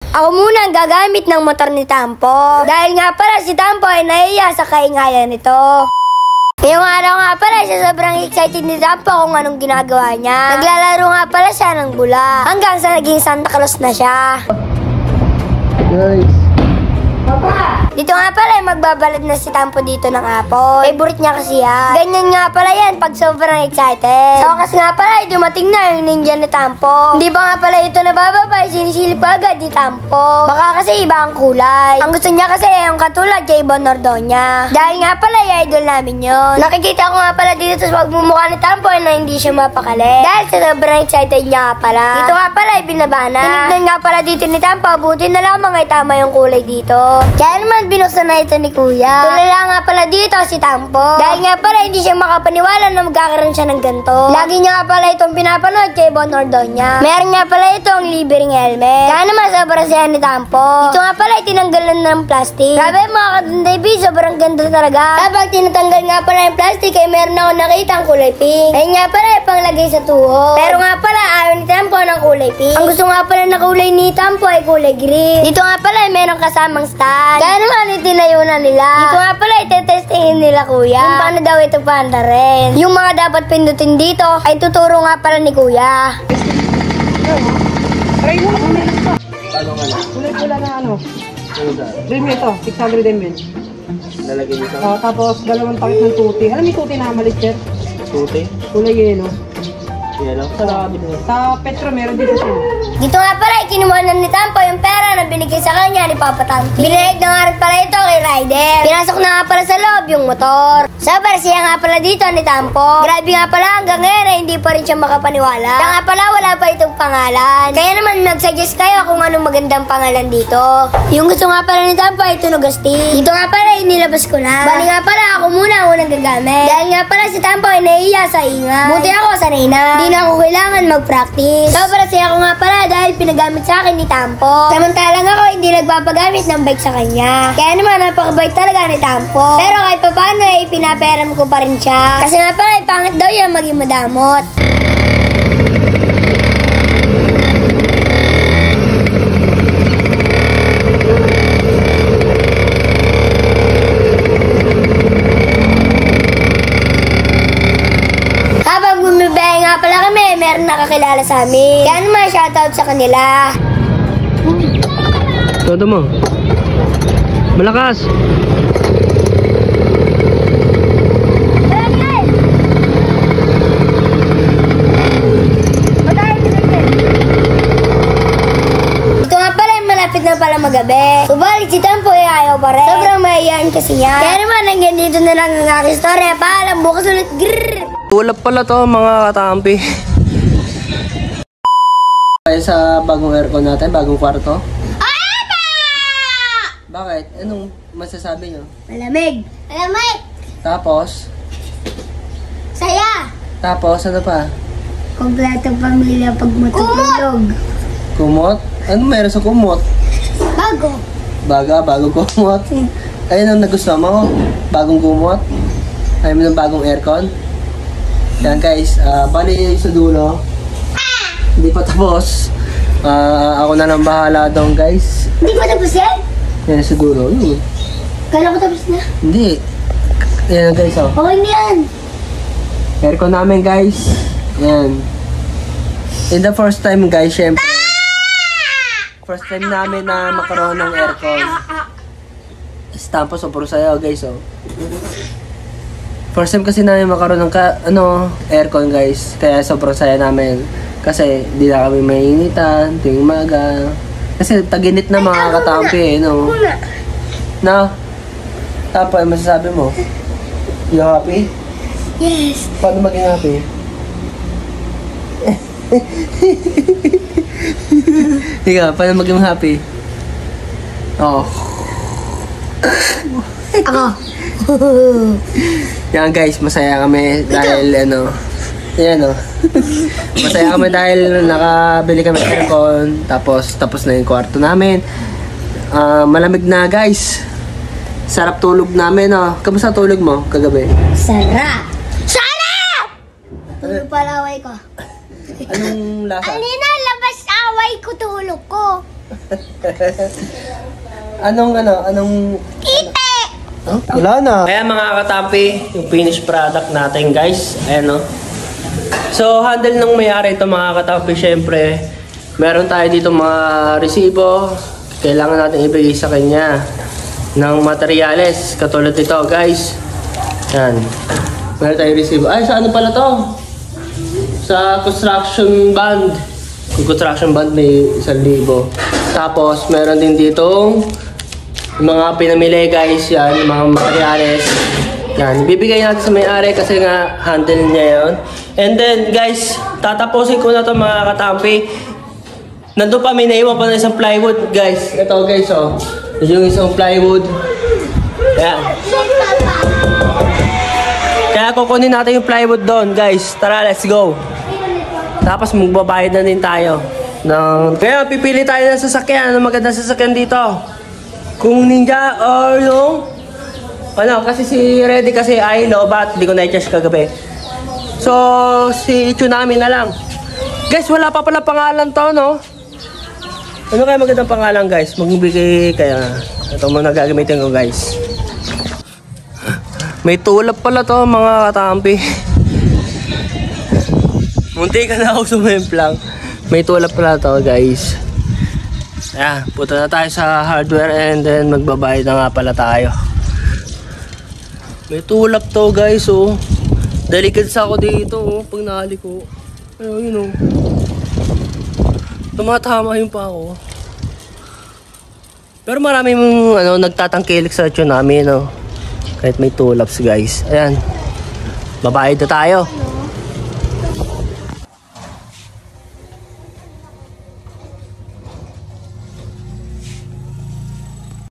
Ako muna ang gagamit ng motor ni Tampo. Dahil nga pala si Tampo ay nahiya sa kaingayan nito. Ngayong araw nga pala siya sobrang excited ni Tampo kung anong ginagawa niya. Naglalaro nga pala siya ng bula hanggang sa naging Santa Claus na siya. Nice. Dito nga pala ay magbabalad na si Tampo dito ng apple. Favorite niya kasi yan. Ganyan nga pala yan pag sobrang excited. So kasi nga pala ay dumating na yung ninja ni Tampo. Hindi ba nga pala ito nabababa ay sinisilip agad ni Tampo. Baka kasi iba ang kulay. Ang gusto niya kasi ay yung katulad kay Bon Ordoña. Dahil nga pala ay idol namin yun. Nakikita ko nga pala dito sa pagmumukha ni Tampo na hindi siya mapakali. Dahil sa sobrang excited niya nga pala. Dito nga pala ay binabana. Tinignan nga pala dito ni Tampo. Buti na lamang ay tama yung kulay dito. Kaya naman binuksan na ito ni Kuya. Tulala nga pala dito si Tampo. Dahil nga pala hindi siya makapaniwala na magkakaroon siya ng ganito. Lagi niya nga pala itong pinapanood kay Bon Ordoña. Meron nga pala itong libreng helmet. Kaya naman sobrang saya ni Tampo. Ito nga pala tinanggalan ng plastic. Grabe mga katunday B, sobrang ganda talaga. Kapag tinatanggal nga pala yung plastic ay meron ako nakita ang kulay pink. Ayun nga pala ay panglagay sa tuhod. Pero nga pala ayaw ni Tampo ng kulay pink. Ang gusto nga pala na kulay ni Tampo ay kulay green. Dito nga pala ay meron kasamang stand. Kaya naman itinayo na nila. Dito nga pala itetestingin nila Kuya kung paano daw ito paanda rin. Yung mga dapat pindutin dito ay tuturo nga pala ni Kuya. Try mo, kumilas pa. Ano nga na? Kulay-pula na ano. Ano ba? Dream ito, 600 ml. Lalagyan nito? Tapos dalawang pakit ng tuti. Alam mo yung tuti na maliit, Chef? Tuti? Kulay yelo. Yellow? Sarado mo. Sa Petro meron dito siya. Dito nga pala ikinuha na ni Tampo yung pera na binigay sa kanya ni Papa Tampi. Binayad na nga rin pala ito kay Ryder. Pinasok na nga pala sa loob yung motor. Sobrang siya nga pala dito ni Tampo. Grabe nga pala hanggang ngayon ay hindi pa rin siya makapaniwala. Kaya nga pala wala pa itong pangalan. Kaya naman nag-suggest kayo kung anong magandang pangalan dito. Yung gusto nga pala ni Tampo ay tunog astig. Dito nga pala inilabas ko na. Bali nga pala ako muna ang unang gagamit. Dahil nga pala si Tampo ay nahiya sa ingay. Buti ako sanay na. Hindi na ako kailangan mag-practice. Sobrang saya ko nga pala dahil pinagamit sa akin ni Tampo. Samantalang ako hindi nagpapagamit ng bike sa kanya. Kaya naman napakabait talaga ni Tampo. Pero kahit pa paano ay pinaperam ko pa rin siya. Kasi nga pala ay pangit daw yan maging madamot. Habang bumibiyahe nga pala kami, meron nakakilala sa amin. Kaya naman shoutout sa kanila. Todo mo. Malakas! Ito nga pala yung malapit na pala magabi. Subalit si Tampo ay ayaw pa rin. Sobrang mahihayin kasi niya. Kaya naman hanggang dito na lang ang aking story. Paalam, bukas ulit. Grrrr! Tulap pala to mga katampi. Kaya sa bagong aircon natin, bagong kwarto. Bakit? Anong masasabi nyo? Malamig. Malamig. Tapos? Saya. Tapos ano pa? Kompletong pamilya pag matutulog. Kumot? Ano meron sa kumot? Bago. Bagong kumot. Ayun ang nagustuhan mo. Bagong kumot. Ayaw mo ng bagong aircon. Yan guys, bali sa dulo. Hindi pa tapos. Ako na lang bahala doon guys. Hindi pa tapos yan? Yan sa dulo. Kala ko tapos na. Hindi. Yan guys oh. Okay na yan. Aircon namin guys. Yan. In the first time guys, syempre. First time namin na makaroon ng aircon. Tampo sobrang saya guys oh. First time kasi namin makaroon ng aircon guys. Kaya sobrang saya namin. Kasi di na kami mainitan tuwing umaga. Kasi taginit na mga katampi eh, no? Na? Tapos, masasabi mo? You happy? Yes. Paano maging happy? Ikaw, paano maging happy? Oh. Ako. Yan guys, masaya kami dahil yan o. Masaya kami dahil nakabili kami ng aircon. Tapos na yung kwarto namin. Malamig na guys. Sarap tulog namin oh. Kamusta tulog mo kagabi? Sarap! Sarap! Tulog pala away ko. Anong lasa? Alina, labas away ko, tulog ko. Anong... Huh? Wala na. Kaya mga katampi, yung finished product natin guys. Ayan o. So, handle ng may-ari ito mga katampi. Siyempre, meron tayo dito mga resibo. Kailangan natin ibigay sa kanya ng materyales. Katulad ito guys. Yan. Meron tayong resibo. Ay, sa ano pala to? Sa construction band. Kung construction band may 1,000. Tapos, meron din ditong mga pinamili guys, yan, yung mga materyales. Yan, bibigay natin sa may-ari kasi nga handle niya yun. And then guys, tatapusin ko na to mga katampi. Nandun pa, may naiwan pa na isang plywood guys. Ito guys, oh. Yung isang plywood. Yan. Kaya kukunin natin yung plywood doon guys. Tara, let's go. Tapos magbabayad na din tayo. Kaya pipili tayo ng sasakyan. Ano magandang sasakyan dito? Kung Ninja or yung kasi si Reddy kasi ay lobat, hindi ko na-charge kagabi. So, si Tsunami na lang. Guys, wala pa pala pangalan to, no? Ano kaya magandang pangalan, guys? Magbigay kaya. Ito muna gagamitin ko, guys. May tulap pala to, mga katampi. Munti ka na ako sumemplang. May tulap pala to, guys. Ayan, punta na tayo sa hardware and then magbabayad na nga pala tayo. May tulap to guys, oh. Delicate ako dito, oh, pag nahali ko. Ayun, yun, oh. Tumatama yung pa ako. Pero maraming nagtatangkilik sa Tsunami, no? Kahit may tulaps guys. Ayan. Babayad na tayo.